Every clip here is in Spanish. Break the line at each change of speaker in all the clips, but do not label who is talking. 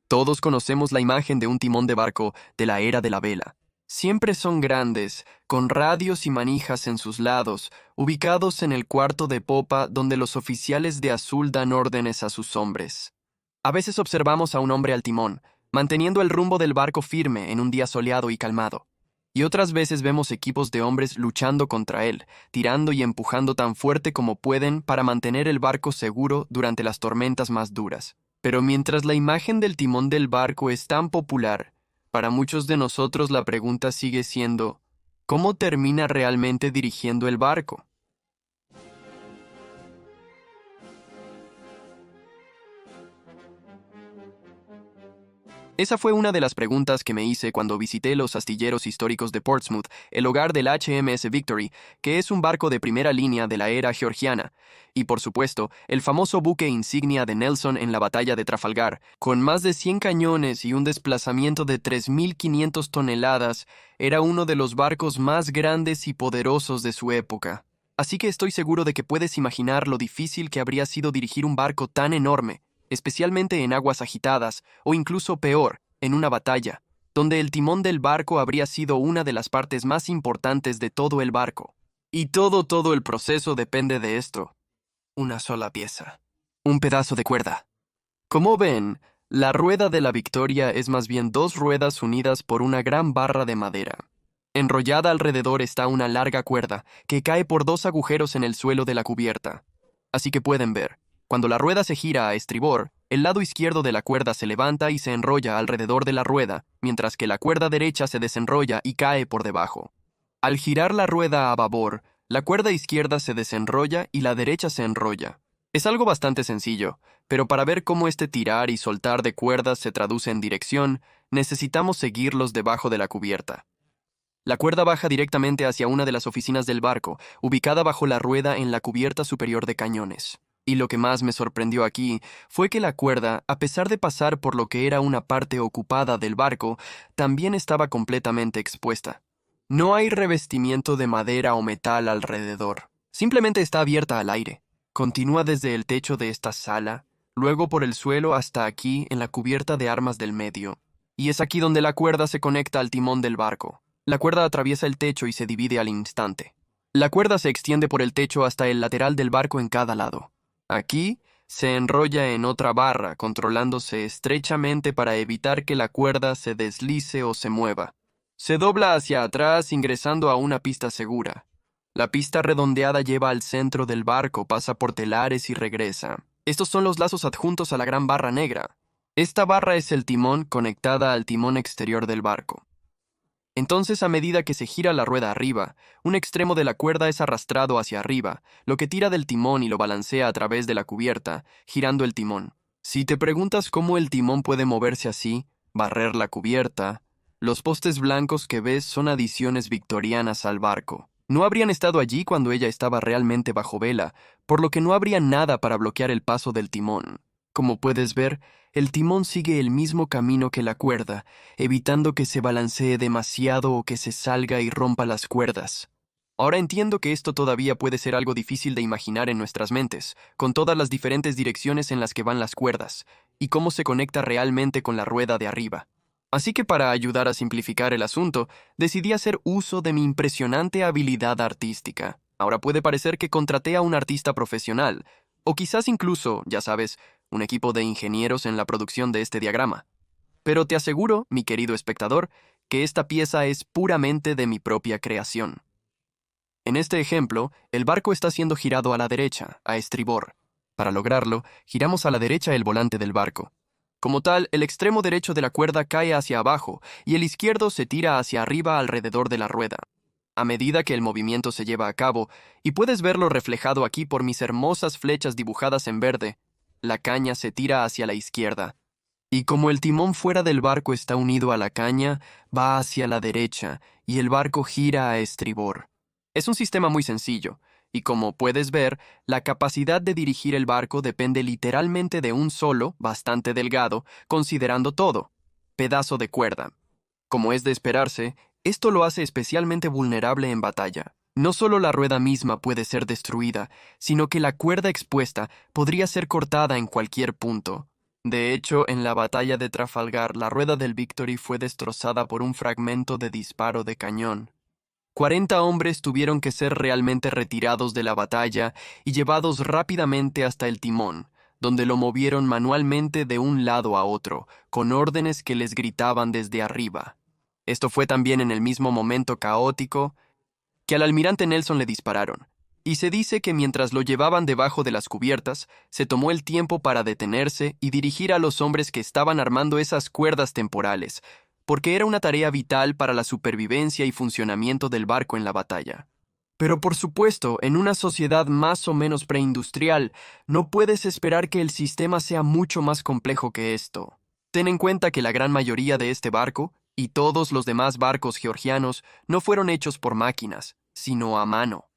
Todos conocemos la imagen de un timón de barco de la era de la vela. Siempre son grandes, con radios y manijas en sus lados, ubicados en el cuarto de popa donde los oficiales de azul dan órdenes a sus hombres. A veces observamos a un hombre al timón, manteniendo el rumbo del barco firme en un día soleado y calmado. Y otras veces vemos equipos de hombres luchando contra él, tirando y empujando tan fuerte como pueden para mantener el barco seguro durante las tormentas más duras. Pero mientras la imagen del timón del barco es tan popular, para muchos de nosotros la pregunta sigue siendo, ¿cómo termina realmente dirigiendo el barco? Esa fue una de las preguntas que me hice cuando visité los astilleros históricos de Portsmouth, el hogar del HMS Victory, que es un barco de primera línea de la era georgiana, y por supuesto, el famoso buque insignia de Nelson en la batalla de Trafalgar, con más de 100 cañones y un desplazamiento de 3.500 toneladas, era uno de los barcos más grandes y poderosos de su época. Así que estoy seguro de que puedes imaginar lo difícil que habría sido dirigir un barco tan enorme, especialmente en aguas agitadas, o incluso peor, en una batalla, donde el timón del barco habría sido una de las partes más importantes de todo el barco. Y todo el proceso depende de esto. Una sola pieza. Un pedazo de cuerda. Como ven, la rueda de la Victoria es más bien dos ruedas unidas por una gran barra de madera. Enrollada alrededor está una larga cuerda, que cae por dos agujeros en el suelo de la cubierta. Así que pueden ver, cuando la rueda se gira a estribor, el lado izquierdo de la cuerda se levanta y se enrolla alrededor de la rueda, mientras que la cuerda derecha se desenrolla y cae por debajo. Al girar la rueda a babor, la cuerda izquierda se desenrolla y la derecha se enrolla. Es algo bastante sencillo, pero para ver cómo este tirar y soltar de cuerdas se traduce en dirección, necesitamos seguirlos debajo de la cubierta. La cuerda baja directamente hacia una de las oficinas del barco, ubicada bajo la rueda en la cubierta superior de cañones. Y lo que más me sorprendió aquí fue que la cuerda, a pesar de pasar por lo que era una parte ocupada del barco, también estaba completamente expuesta. No hay revestimiento de madera o metal alrededor. Simplemente está abierta al aire. Continúa desde el techo de esta sala, luego por el suelo hasta aquí en la cubierta de armas del medio. Y es aquí donde la cuerda se conecta al timón del barco. La cuerda atraviesa el techo y se divide al instante. La cuerda se extiende por el techo hasta el lateral del barco en cada lado. Aquí se enrolla en otra barra, controlándose estrechamente para evitar que la cuerda se deslice o se mueva. Se dobla hacia atrás ingresando a una pista segura. La pista redondeada lleva al centro del barco, pasa por telares y regresa. Estos son los lazos adjuntos a la gran barra negra. Esta barra es el timón conectada al timón exterior del barco. Entonces, a medida que se gira la rueda arriba, un extremo de la cuerda es arrastrado hacia arriba, lo que tira del timón y lo balancea a través de la cubierta, girando el timón. Si te preguntas cómo el timón puede moverse así, barrer la cubierta, los postes blancos que ves son adiciones victorianas al barco. No habrían estado allí cuando ella estaba realmente bajo vela, por lo que no habría nada para bloquear el paso del timón. Como puedes ver, el timón sigue el mismo camino que la cuerda, evitando que se balancee demasiado o que se salga y rompa las cuerdas. Ahora entiendo que esto todavía puede ser algo difícil de imaginar en nuestras mentes, con todas las diferentes direcciones en las que van las cuerdas, y cómo se conecta realmente con la rueda de arriba. Así que para ayudar a simplificar el asunto, decidí hacer uso de mi impresionante habilidad artística. Ahora puede parecer que contraté a un artista profesional, o quizás incluso, ya sabes, un equipo de ingenieros en la producción de este diagrama. Pero te aseguro, mi querido espectador, que esta pieza es puramente de mi propia creación. En este ejemplo, el barco está siendo girado a la derecha, a estribor. Para lograrlo, giramos a la derecha el volante del barco. Como tal, el extremo derecho de la cuerda cae hacia abajo y el izquierdo se tira hacia arriba alrededor de la rueda. A medida que el movimiento se lleva a cabo, y puedes verlo reflejado aquí por mis hermosas flechas dibujadas en verde, la caña se tira hacia la izquierda. Y como el timón fuera del barco está unido a la caña, va hacia la derecha y el barco gira a estribor. Es un sistema muy sencillo, y como puedes ver, la capacidad de dirigir el barco depende literalmente de un solo, bastante delgado, considerando todo, pedazo de cuerda. Como es de esperarse, esto lo hace especialmente vulnerable en batalla. No solo la rueda misma puede ser destruida, sino que la cuerda expuesta podría ser cortada en cualquier punto. De hecho, en la batalla de Trafalgar, la rueda del Victory fue destrozada por un fragmento de disparo de cañón. 40 hombres tuvieron que ser realmente retirados de la batalla y llevados rápidamente hasta el timón, donde lo movieron manualmente de un lado a otro, con órdenes que les gritaban desde arriba. Esto fue también en el mismo momento caótico que al almirante Nelson le dispararon, y se dice que mientras lo llevaban debajo de las cubiertas, se tomó el tiempo para detenerse y dirigir a los hombres que estaban armando esas cuerdas temporales, porque era una tarea vital para la supervivencia y funcionamiento del barco en la batalla. Pero por supuesto, en una sociedad más o menos preindustrial, no puedes esperar que el sistema sea mucho más complejo que esto. Ten en cuenta que la gran mayoría de este barco, y todos los demás barcos georgianos, no fueron hechos por máquinas, sino a mano.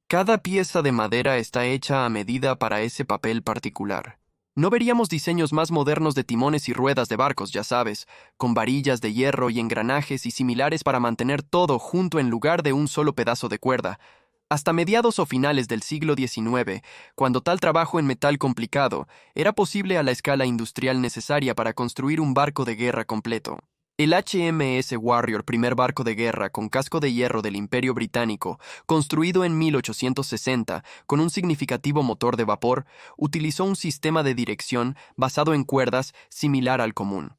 Cada pieza de madera está hecha a medida para ese papel particular. No veríamos diseños más modernos de timones y ruedas de barcos, ya sabes, con varillas de hierro y engranajes y similares para mantener todo junto en lugar de un solo pedazo de cuerda. Hasta mediados o finales del siglo XIX, cuando tal trabajo en metal complicado era posible a la escala industrial necesaria para construir un barco de guerra completo. El HMS Warrior, primer barco de guerra con casco de hierro del Imperio Británico, construido en 1860 con un significativo motor de vapor, utilizó un sistema de dirección basado en cuerdas similar al común,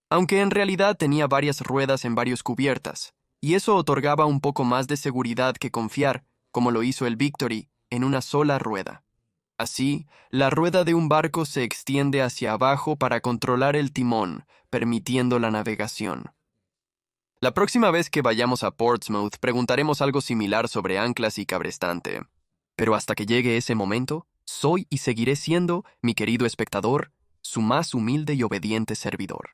aunque en realidad tenía varias ruedas en varias cubiertas, y eso otorgaba un poco más de seguridad que confiar, como lo hizo el Victory, en una sola rueda. Así, la rueda de un barco se extiende hacia abajo para controlar el timón, permitiendo la navegación. La próxima vez que vayamos a Portsmouth preguntaremos algo similar sobre anclas y cabrestante. Pero hasta que llegue ese momento, soy y seguiré siendo, mi querido espectador, su más humilde y obediente servidor.